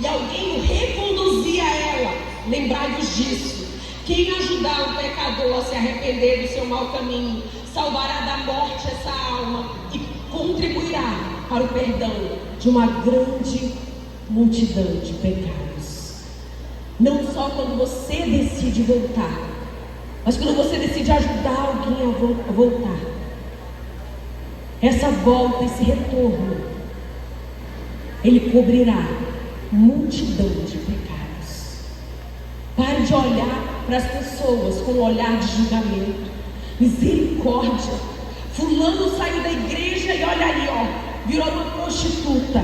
e alguém o reconduzir a ela. Lembrai-vos disso. Quem ajudar um pecador a se arrepender do seu mau caminho, salvará da morte essa alma e contribuirá para o perdão de uma grande multidão de pecados. Não só quando você decide voltar, mas quando você decide ajudar alguém a voltar. Essa volta, esse retorno, ele cobrirá multidão de pecados. Pare de olhar para as pessoas com um olhar de julgamento. Misericórdia. Fulano saiu da igreja e olha aí, ó, virou uma prostituta.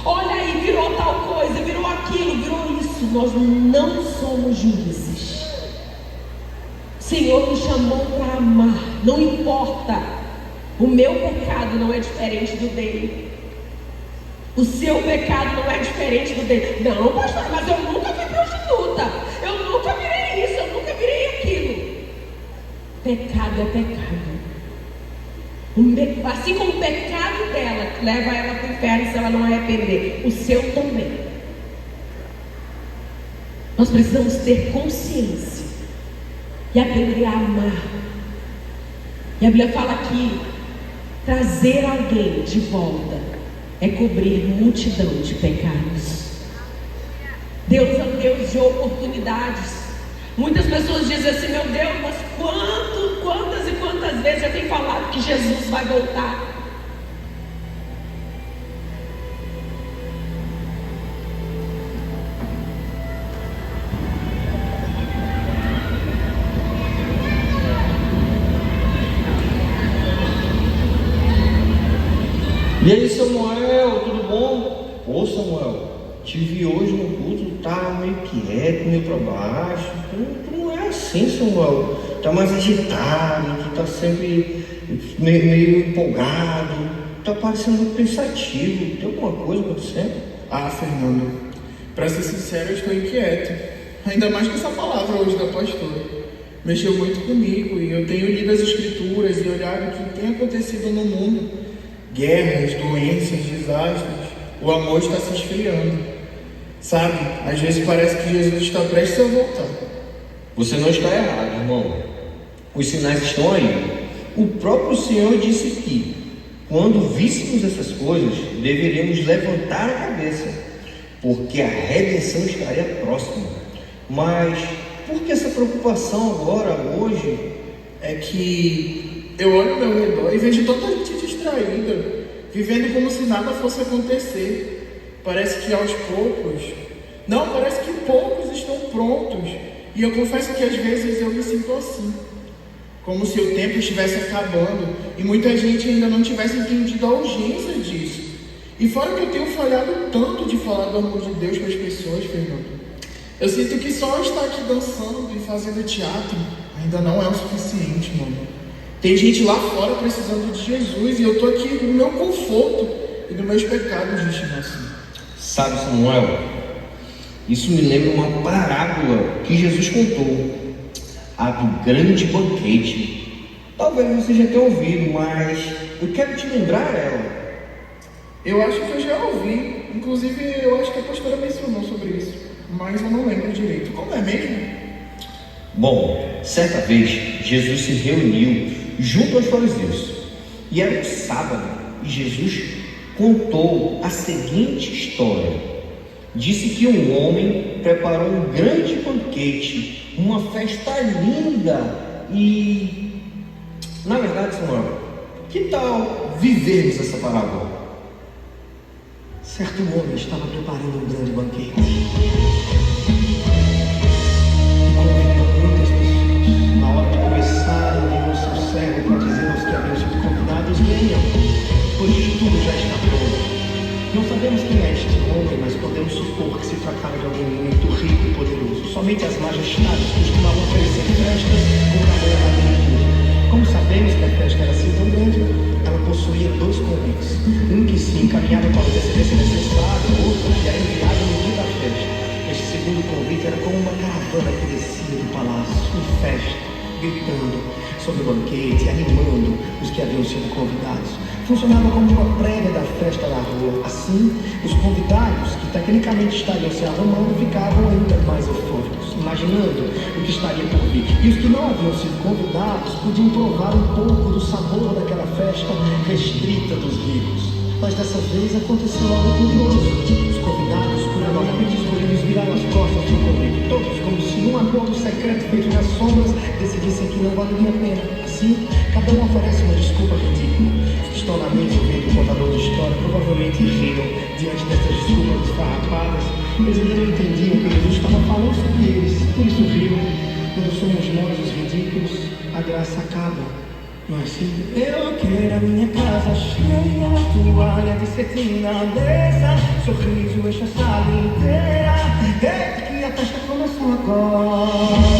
Olha aí, virou tal coisa, virou aquilo, virou isso. Nós não somos juízes. O Senhor nos chamou para amar. Não importa. O meu pecado não é diferente do dele. O seu pecado não é diferente do dele. Não, pastor, mas eu nunca fui prostituta. Eu nunca virei isso, eu nunca virei aquilo. Pecado é pecado. Assim como o pecado dela leva ela para o inferno se ela não arrepender, o seu também. Nós precisamos ter consciência e aprender a amar. E a Bíblia fala que trazer alguém de volta é cobrir multidão de pecados. Deus é um Deus de oportunidades. Muitas pessoas dizem assim: meu Deus, mas quantas e quantas vezes eu tenho falado que Jesus vai voltar? E aí, Samuel, tudo bom? Ô, Samuel, te vi hoje no culto, tá meio quieto, meio para baixo. Tu não é assim, Samuel. Tá mais agitado, tu tá sempre meio empolgado. Tá parecendo muito pensativo. Tem alguma coisa acontecendo? Ah, Fernando, para ser sincero, eu estou inquieto. Ainda mais com essa palavra hoje da pastora. Mexeu muito comigo e eu tenho lido as escrituras e olhado o que tem acontecido no mundo. Guerras, doenças, desastres. O amor está se esfriando. Sabe, às vezes parece que Jesus está prestes a voltar. Você não está errado, irmão. Os sinais estão aí. O próprio Senhor disse que, quando víssemos essas coisas, deveríamos levantar a cabeça, porque a redenção estaria próxima. Mas por que essa preocupação agora, hoje? É que eu olho ao meu redor e vejo tanta gente distraída, vivendo como se nada fosse acontecer. Parece que aos poucos, não, parece que poucos estão prontos. E eu confesso que às vezes eu me sinto assim, como se o tempo estivesse acabando e muita gente ainda não tivesse entendido a urgência disso. E fora que eu tenho falhado tanto de falar do amor de Deus para as pessoas, Fernando, eu sinto que só estar aqui dançando e fazendo teatro ainda não é o suficiente, mano. Tem gente lá fora precisando de Jesus e eu estou aqui no meu conforto e nos meus pecados de estimação. Sabe, Samuel, isso me lembra uma parábola que Jesus contou, a do grande banquete. Talvez você já tenha ouvido, mas eu quero te lembrar ela. Eu acho que eu já ouvi, inclusive eu acho que a pastora mencionou sobre isso, mas eu não lembro direito. Como é mesmo? Bom, certa vez Jesus se reuniu junto aos fariseus e era um sábado e Jesus contou a seguinte história. Disse que um homem preparou um grande banquete, uma festa linda e, na verdade, Samuel, que tal vivermos essa parábola? Certo homem estava preparando um grande banquete e convidou muitas pessoas. Na hora de começar, enviou seu servo para dizer aos que haviam sido convidados: venham, pois tudo já está pronto. Não sabemos quem é este homem, mas podemos supor que se tratava de alguém muito rico e poderoso. Somente as majestades costumavam oferecer festas com tamanha magnitude. Como sabemos que a festa era assim tão grande, ela possuía dois convites. Um que se encaminhava para o descendência desse estado, outro que era enviado no dia da festa. Este segundo convite era como uma caravana que descia do palácio em festa, gritando sobre o banquete, animando os que haviam sido convidados. Funcionava como uma prévia da festa na rua. Assim, os convidados que daquele unicamente estariam se arrumando, ficavam ainda mais eufóricos, imaginando o que estaria por vir. E os que não haviam sido convidados podiam provar um pouco do sabor daquela festa restrita dos ricos. Mas dessa vez aconteceu algo curioso. Os convidados, cuidadosamente escolhidos, viraram as costas para o convite. Todos, como se num acordo secreto feito nas sombras, decidissem que não valeria a pena. Assim, cada um oferece uma desculpa ridícula. Os que estão na mente ouvindo o contador de história provavelmente riram diante dessas desculpas esfarrapadas. Eles ainda não entendiam que Jesus estava falando sobre eles. Por isso riram. Quando somos nós os ridículos, a graça acaba. Não é assim? Eu quero a minha casa cheia, toalha de cetim na mesa, sorriso enche a sala inteira, desde que a festa começou agora.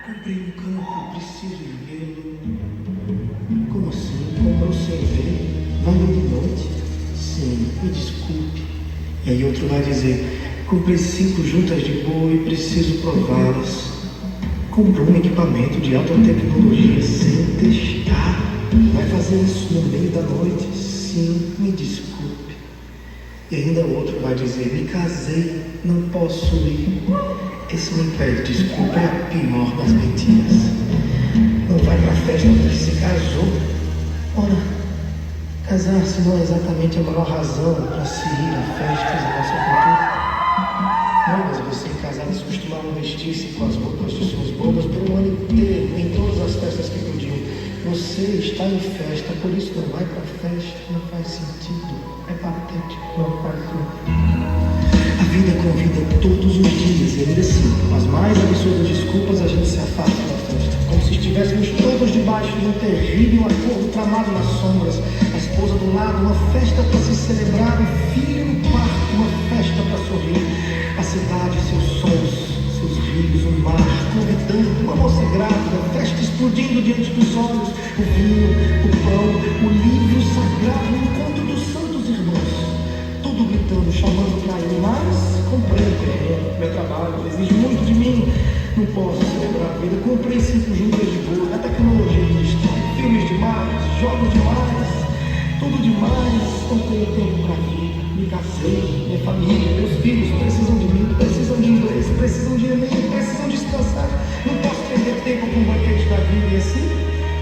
Comprei um campo, preciso vê-lo. Como assim? Comprou sem ver? Vai de noite? Sim, me desculpe. E aí outro vai dizer, comprei 5 juntas de boi, preciso prová-las. Comprou um equipamento de alta tecnologia sem testar. Vai fazer isso no meio da noite? Sim, me desculpe. E ainda outro vai dizer, me casei, não posso ir. Esse me pede desculpa é a pior das mentiras. Não vai pra festa porque se casou. Ora, casar-se não é exatamente a maior razão para se ir a festas da nossa cultura. Não, mas recém-casados costumavam vestir-se com as roupas de suas bodas por um ano inteiro, em todas as festas que podiam. Você está em festa, por isso não vai pra festa. Não faz sentido. É patético, não faz sentido. A vida convida todos os dias e ainda assim, com as mais absurdas desculpas, a gente se afasta da festa. Como se estivéssemos todos debaixo de um terrível acordo tramado nas sombras. A esposa do lado, uma festa para se celebrar, o filho no quarto, uma festa para sorrir. A cidade, seus sons, seus rios, o mar, convidando uma moça grávida, a festa explodindo diante dos olhos. O vinho, o pão, o livro sagrado, o encontro dos santos irmãos. Tudo gritando, chamando para ir, mas comprei o terreno, meu trabalho exige muito de mim, não posso celebrar a vida. Comprei 5 juntas de boi, a tecnologia distrai, filmes demais, jogos demais, tudo demais. Não tenho tempo para a vida, me casei, minha família, meus filhos precisam de mim, precisam de inglês, precisam de Enem, precisam descansar. Não posso perder tempo com o banquete da vida. E assim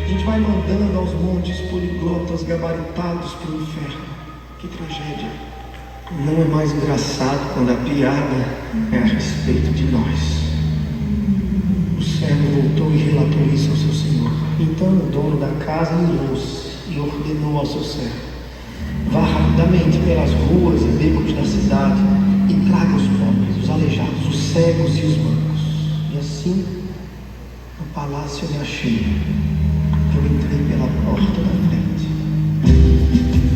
a gente vai mandando aos montes poliglotas gabaritados para o inferno. Que tragédia. Não é mais engraçado quando a piada é a respeito de nós. O servo voltou e relatou isso ao seu senhor. Então o dono da casa irou-se e ordenou ao seu servo: vá rapidamente pelas ruas e becos da cidade e traga os pobres, os aleijados, os cegos e os mancos. E assim, no palácio me achei. Eu entrei pela porta da frente.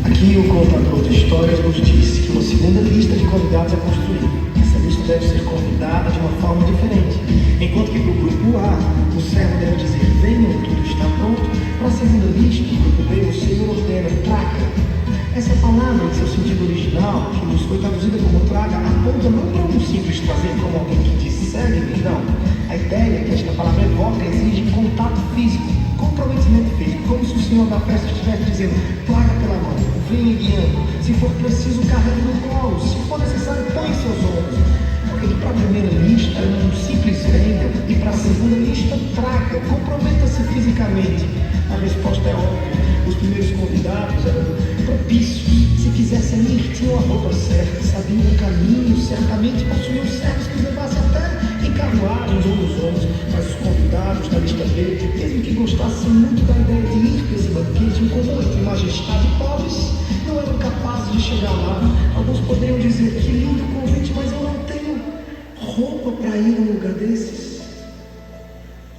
Aqui o contador de histórias nos disse que uma segunda lista de convidados é construída. Essa lista deve ser convidada de uma forma diferente. Enquanto que para o grupo A, o servo deve dizer: venham, tudo está pronto. Para a segunda lista, o grupo B, o Senhor ordena: traga. Essa palavra, em seu sentido original, que nos foi traduzida como traga, aponta não para um simples trazer como alguém que diz segue-me, não. A ideia que esta palavra evoca exige contato físico, comprometimento físico, como se o Senhor da festa estivesse dizendo: traga pela mão, venha guiando, se for preciso carregue no colo, se for necessário põe seus ombros. Por que para a primeira lista é um simples venha e para a segunda lista traga, comprometa-se fisicamente? A resposta é óbvia. Os primeiros convidados eram propícios. Se quisessem ir, tinham a roupa certa, sabiam o caminho, certamente possuíam servos que os levassem até em carruagens ou nos ombros. Mas os convidados da lista B, mesmo que gostassem muito da ideia de ir para esse banquete em comum entre majestade e pobres, não eram capazes de chegar lá. Alguns poderiam dizer: que lindo convite, mas eu não tenho roupa para ir a um lugar desses.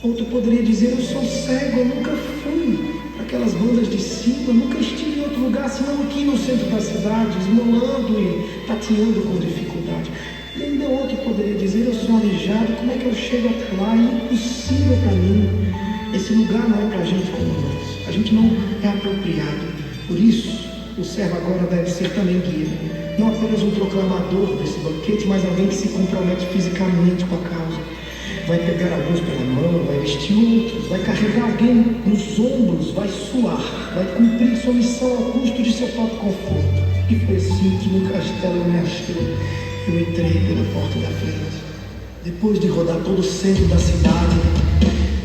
Outro poderia dizer: eu sou cego, eu nunca fui para aquelas bandas de cima, nunca estive em outro lugar senão aqui no centro da cidade, esmolando e tateando com dificuldade. E ainda outro poderia dizer: eu sou aleijado, como é que eu chego até lá? É impossível para mim. Esse lugar não é para gente como nós, a gente não é apropriado. Por isso, o servo agora deve ser também guia, não apenas um proclamador desse banquete, mas alguém que se compromete fisicamente com a causa. Vai pegar alguns pela mão, vai vestir outros, vai carregar alguém nos ombros, vai suar, vai cumprir sua missão ao custo de seu próprio conforto. E foi assim que no castelo eu me achei. Eu entrei pela porta da frente. Depois de rodar todo o centro da cidade,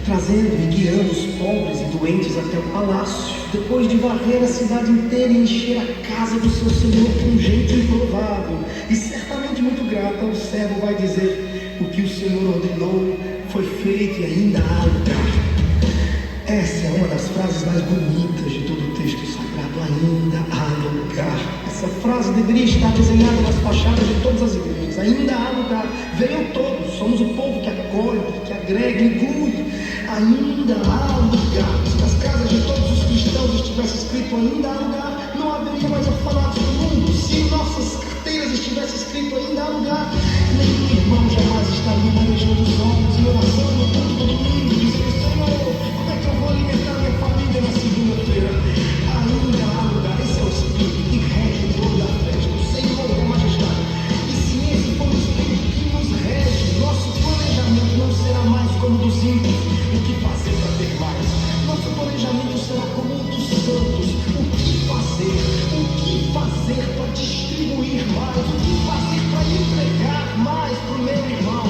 trazendo e guiando os pobres e doentes até o palácio, depois de varrer a cidade inteira e encher a casa do seu senhor com gente improvável e certamente muito grata, o servo vai dizer: o que o Senhor ordenou foi feito e ainda há lugar. Essa é uma das frases mais bonitas de todo o texto sagrado: ainda há lugar. Essa frase deveria estar desenhada nas fachadas de todas as igrejas. Ainda há lugar. Venham todos, somos o povo que acolhe, que agrega, inclui. Ainda há lugar. Se nas casas de todos os cristãos estivesse escrito ainda há lugar, não haveria mais orfanatos no mundo. Se em nossas carteiras estivesse escrito ainda há lugar, nenhum irmão jamais estaria manejando os ombros em oração no culto do domingo, dizendo: Senhor, como é que eu vou alimentar minha família na segunda-feira? Ainda há lugar. Esse é o Espírito que rege toda a festa, o Senhor da majestade. E se esse for o Espírito que nos rege, nosso planejamento não será mais como o dos ímpios, o que fazer para ter mais. Nosso planejamento será como o dos santos, o que fazer para distribuir mais, o que fazer para entregar mais para o meu irmão.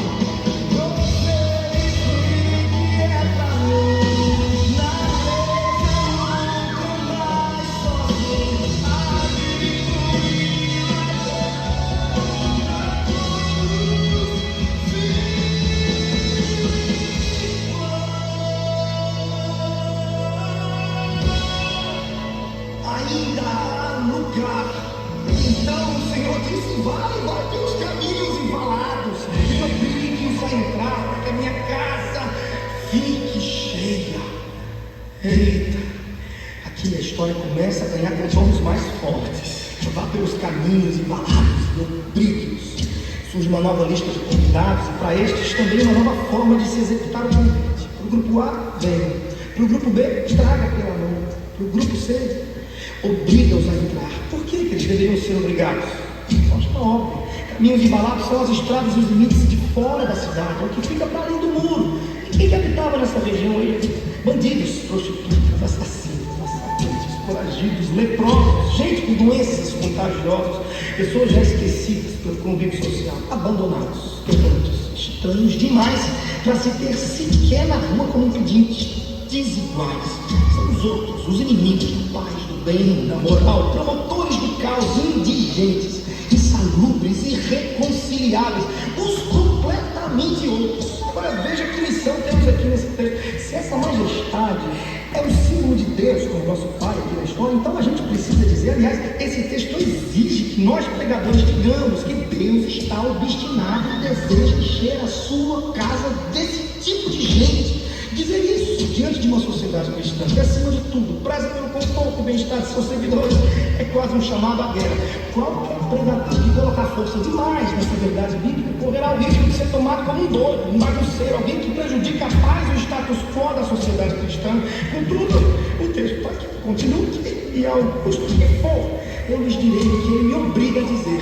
Ainda há lugar. Então o Senhor disse: vai pelos caminhos embalados, e obrigue-os a entrar, para que a minha casa fique cheia. Eita, aqui a história começa a ganhar contornos mais fortes. Vá pelos caminhos embalados e obrigue-os. Surge uma nova lista de convidados, e para estes também uma nova forma de se executar o convite. Para o grupo A, vem. Para o grupo B, traga pela mão. Para o grupo C, obriga-os a entrar. Por que eles deveriam ser obrigados? Resposta óbvia. Caminhos embalados são as estradas e os limites de fora da cidade, o que fica para além do muro. E quem que habitava nessa região aí? Bandidos, prostitutas, assassinos, assaltantes, foragidos, leprosos, gente com doenças contagiosas, pessoas já esquecidas pelo convívio social, abandonados, quebrantes, estranhos demais para se ter sequer na rua como pedintes, desiguais. São os outros, os inimigos do paz, do bem, da moral, promotores do caos, indigentes, insalubres, irreconciliáveis, os completamente outros. Agora veja que lição temos aqui nesse texto. Se essa majestade é o símbolo de Deus, como nosso Pai aqui na história, então a gente precisa dizer, aliás, esse texto exige que nós pregadores digamos que Deus está obstinado e deseja encher a sua casa desse tipo de gente. Dizer isso diante de uma sociedade cristã, que acima de tudo preza pelo conforto e bem-estar de seus seguidores, é quase um chamado à guerra. Qualquer pregador que colocar força demais nessa verdade bíblica correrá o risco de ser tomado como um doido, um bagunceiro, alguém que prejudica a paz e o status quo da sociedade cristã. Contudo, o texto está aqui, continua e ao custo que for, eu lhes direi que ele me obriga a dizer: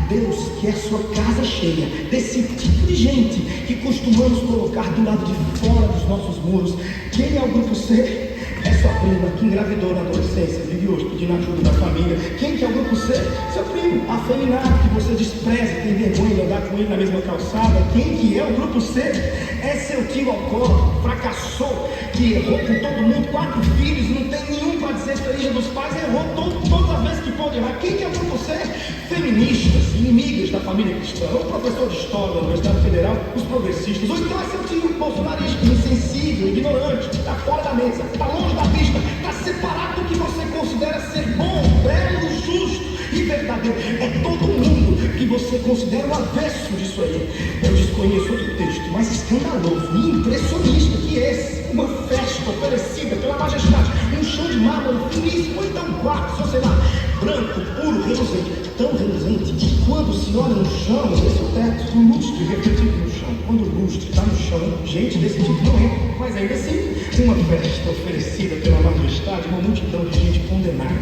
Deus quer sua casa cheia desse tipo de gente que costumamos colocar do lado de fora dos nossos muros. Quem é o grupo C? É sua prima que engravidou na adolescência, vive hoje pedindo ajuda da família. Quem que é o grupo C? Seu primo, afeminado, que você despreza, tem vergonha de andar com ele na mesma calçada. Quem que é o grupo C? É seu tio alcoólatra, fracassou, que errou com todo mundo, 4 filhos, não tem nenhum para dizer experiência dos pais, errou todas as vezes que pode errar. Quem que é o grupo C? Feministas, inimigas da família cristã, o professor de história da Universidade Federal, os progressistas, ou então é seu tio bolsonarista, insensível, ignorante, está fora da mesa, está longe da vista, está separado do que você considera ser bom, belo, justo e verdadeiro. É todo mundo que você considera o avesso disso aí. Eu desconheço outro texto mais escandaloso e impressionista que esse: uma festa oferecida pela majestade, um chão de mármore finíssimo, ou então um quarto, sei lá, branco, puro, reluzente, tão reluzente que quando se olha no chão, esse é o teto, um lustre refletido no chão. Quando o lustre está no chão, gente desse tipo não entra, mas ainda assim, uma festa oferecida pela majestade, uma multidão de gente condenada,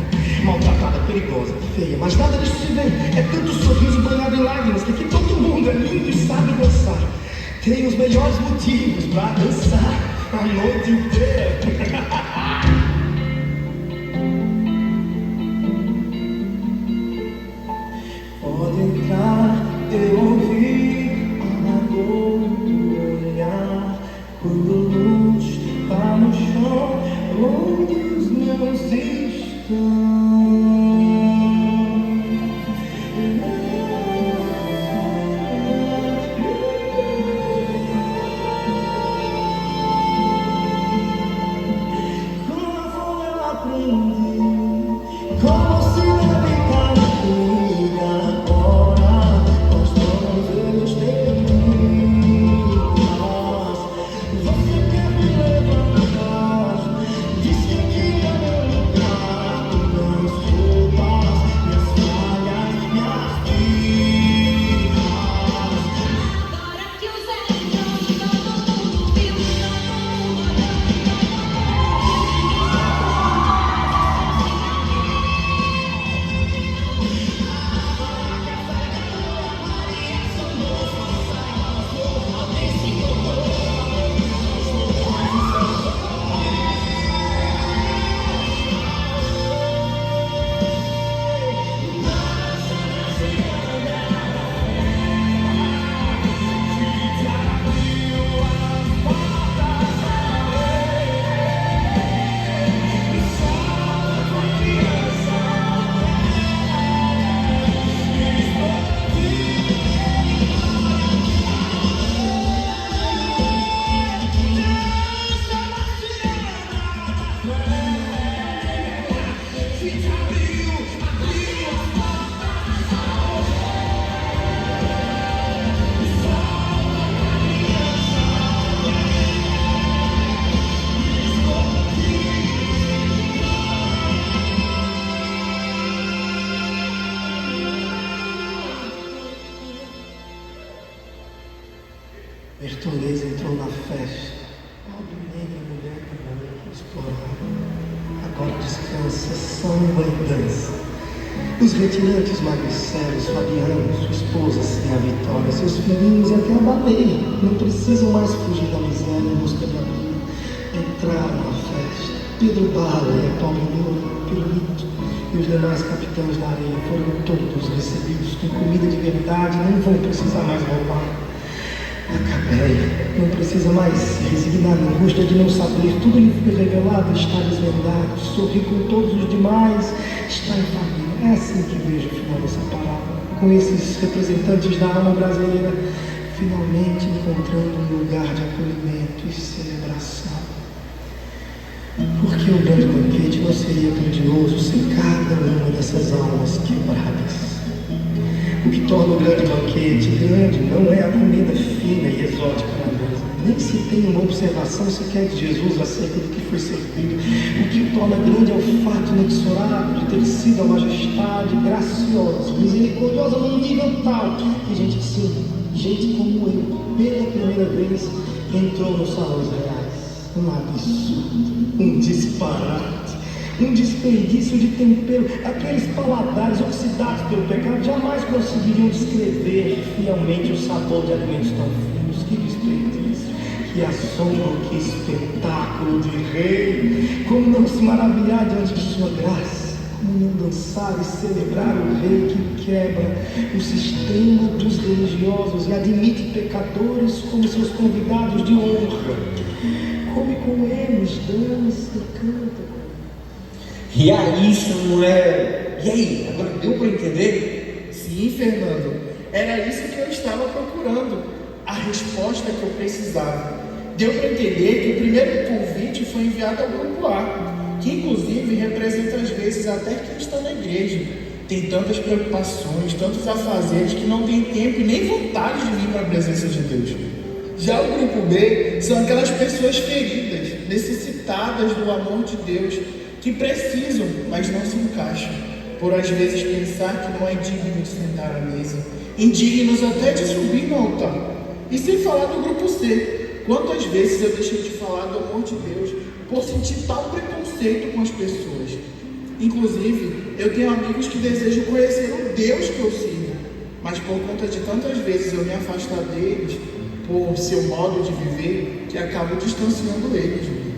maltratada, perigosa, feia, mas nada disso se vê. É tanto sorriso banhado em lágrimas que aqui todo mundo é lindo e sabe dançar. Tem os melhores motivos para dançar a noite inteira. Pode entrar, eu ouvi amargor no olhar, quando a luz está no chão, onde os meus estão. Bertoleza entrou na festa, pobre negra mulher explorada, agora descansa, samba e dança. Os retirantes magricelos, Fabiano, sua esposa sem a vitória, seus filhinhos e até a baleia não precisam mais fugir da miséria em busca de abrigo. Entraram na festa. Pedro Bala e a pobre Nora, Pirulito e os demais capitães da areia foram todos recebidos com comida de verdade, não vão precisar mais roubar. A Cabeia não precisa mais se resignar na angústia de não saber, tudo lhe foi revelado, está desvendado, sorri com todos os demais, está em família. É assim que vejo o final dessa parábola. com esses representantes da alma brasileira, finalmente encontrando um lugar de acolhimento e celebração. Porque o grande banquete não seria grandioso sem cada uma dessas almas quebradas. O que torna o grande banquete grande não é a comida fina e exótica na mesa, nem se tem uma observação sequer de Jesus acerca do que foi servido. O que o torna grande é o fato inexorável de ter sido a majestade graciosa, misericordiosa num nível tal que gente assim, gente como eu, pela primeira vez, entrou nos salões reais. Um absurdo, um disparate, um desperdício de tempero. Aqueles paladares oxidados pelo pecado jamais conseguiriam descrever fielmente o sabor de alimentos tão finos. Que desperdício, que assombro, que espetáculo de rei! Como não se maravilhar diante de sua graça? Como não dançar e celebrar o rei que quebra o sistema dos religiosos e admite pecadores como seus convidados de honra? Come com eles, dança e canta. E aí, Samuel? E aí, agora deu para entender? Sim, Fernando, era isso que eu estava procurando, a resposta que eu precisava. Deu para entender que o primeiro convite foi enviado ao grupo A, que inclusive representa às vezes até quem está na igreja. Tem tantas preocupações, tantos afazeres que não tem tempo e nem vontade de vir para a presença de Deus. Já o grupo B são aquelas pessoas feridas, necessitadas do amor de Deus, que precisam, mas não se encaixam, por às vezes pensar que não é digno de sentar à mesa, indignos até de subir no altar. E sem falar do grupo C, quantas vezes eu deixei de falar do amor de Deus por sentir tal preconceito com as pessoas. Inclusive, eu tenho amigos que desejam conhecer o Deus que eu sirvo, mas por conta de tantas vezes eu me afastar deles, por seu modo de viver, que acabo distanciando eles de Deus.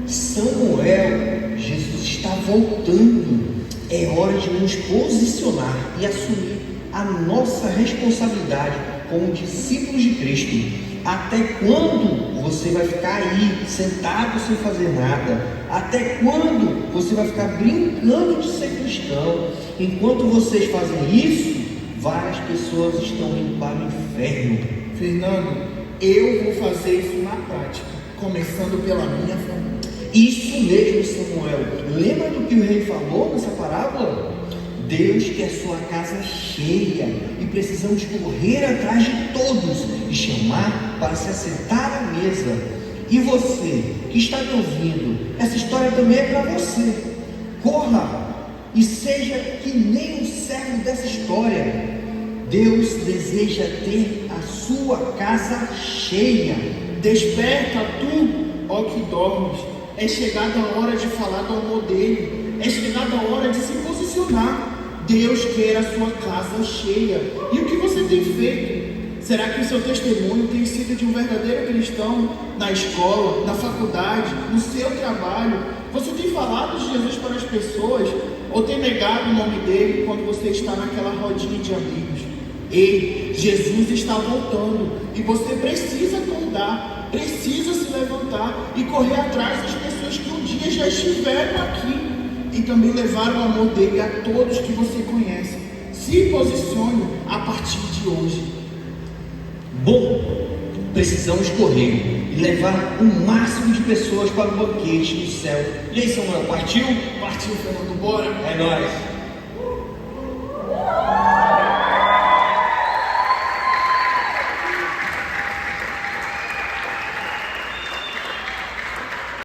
Samuel, Jesus está voltando. É hora de nos posicionar e assumir a nossa responsabilidade como discípulos de Cristo. Até quando você vai ficar aí sentado sem fazer nada? Até quando você vai ficar brincando de ser cristão? Enquanto vocês fazem isso, várias pessoas estão indo para o inferno. Fernando, eu vou fazer isso na prática, começando pela minha família. Isso mesmo, Samuel. Lembra do que o rei falou nessa parábola? Deus quer sua casa cheia e precisamos correr atrás de todos e chamar para se assentar à mesa. E você que está me ouvindo, essa história também é para você. Corra e seja que nem um servo dessa história. Deus deseja ter a sua casa cheia. Desperta tu, ó que dormes. É chegada a hora de falar do amor dele. É chegada a hora de se posicionar. Deus quer a sua casa cheia. E o que você tem feito? Será que o seu testemunho tem sido de um verdadeiro cristão na escola, na faculdade, no seu trabalho? Você tem falado de Jesus para as pessoas? Ou tem negado o nome dele quando você está naquela rodinha de amigos? Ei, Jesus está voltando e você precisa acordar, precisa se levantar e correr atrás das pessoas que um dia já estiveram aqui e também levar o amor dele a todos que você conhece. Se posicione a partir de hoje. Bom, precisamos correr e levar o máximo de pessoas para o banquete do céu. E aí, Samuel, partiu? Partiu, Fernando, bora! É nóis!